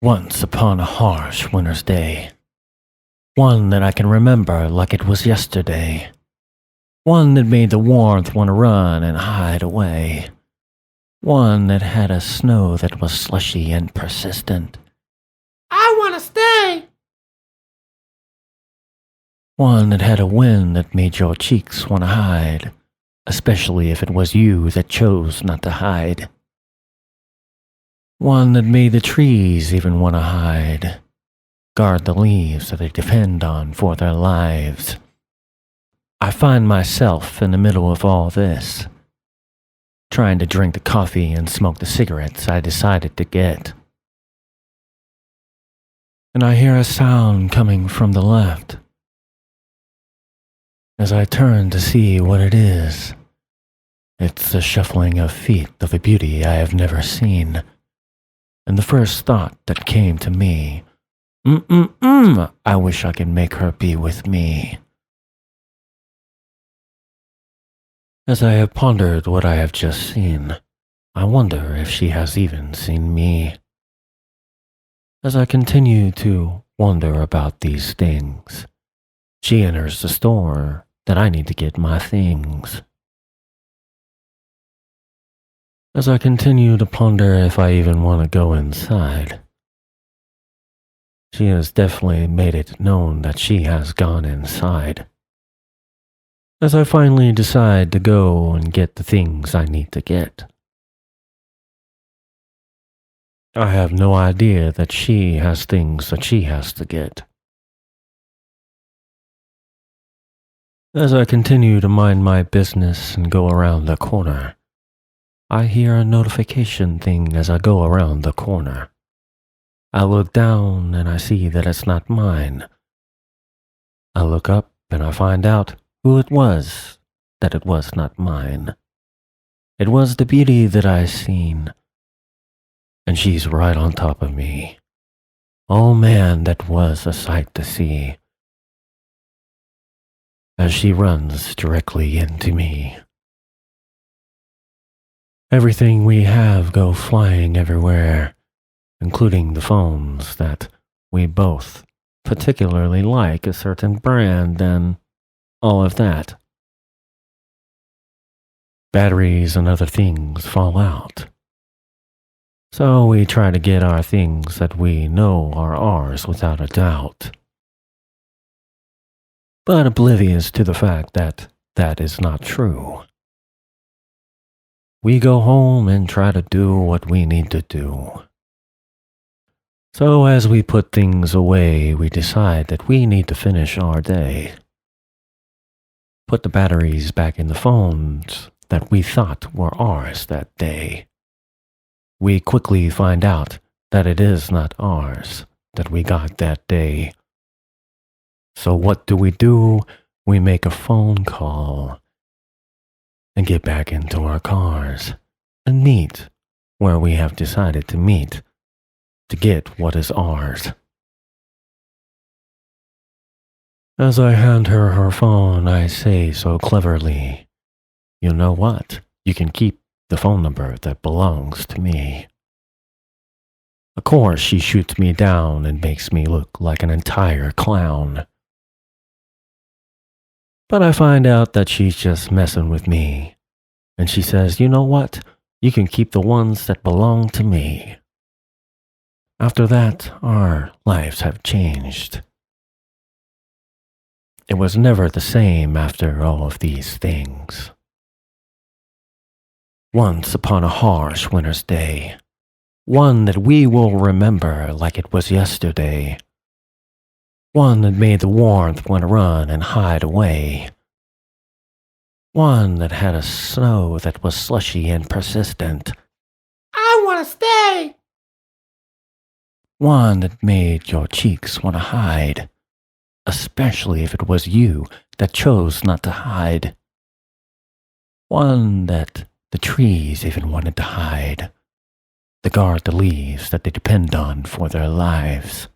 Once upon a harsh winter's day, one that I can remember like it was yesterday, one that made the warmth want to run and hide away, one that had a snow that was slushy and persistent. I want to stay. One that had a wind that made your cheeks want to hide, especially if it was you that chose not to hide. One that made the trees even want to hide, guard the leaves that they depend on for their lives. I find myself in the middle of all this, trying to drink the coffee and smoke the cigarettes I decided to get. And I hear a sound coming from the left. As I turn to see what it is, it's the shuffling of feet of a beauty I have never seen. And the first thought that came to me, I wish I could make her be with me. As I have pondered what I have just seen, I wonder if she has even seen me. As I continue to wonder about these things, she enters the store that I need to get my things. As I continue to ponder if I even want to go inside, she has definitely made it known that she has gone inside. As I finally decide to go and get the things I need to get, I have no idea that she has things that she has to get. As I continue to mind my business and go around the corner, I hear a notification thing as I go around the corner. I look down and I see that it's not mine. I look up and I find out who it was, that it was not mine. It was the beauty that I seen, and she's right on top of me. Oh man, that was a sight to see, as she runs directly into me. Everything we have go flying everywhere, including the phones that we both particularly like a certain brand and all of that. Batteries and other things fall out. So we try to get our things that we know are ours without a doubt. But oblivious to the fact that that is not true. We go home and try to do what we need to do. So as we put things away, we decide that we need to finish our day. Put the batteries back in the phones that we thought were ours that day. We quickly find out that it is not ours that we got that day. So what do? We make a phone call and get back into our cars and meet where we have decided to meet to get what is ours. As I hand her her phone, I say so cleverly, "You know what? You can keep the phone number that belongs to me." Of course, she shoots me down and makes me look like an entire clown. But I find out that she's just messing with me, and she says, "You know what? You can keep the ones that belong to me." After that, our lives have changed. It was never the same after all of these things. Once upon a harsh winter's day, one that we will remember like it was yesterday, one that made the warmth want to run and hide away, one that had a snow that was slushy and persistent, I want to stay. one that made your cheeks want to hide, especially if it was you that chose not to hide, one that the trees even wanted to hide, to guard the leaves that they depend on for their lives.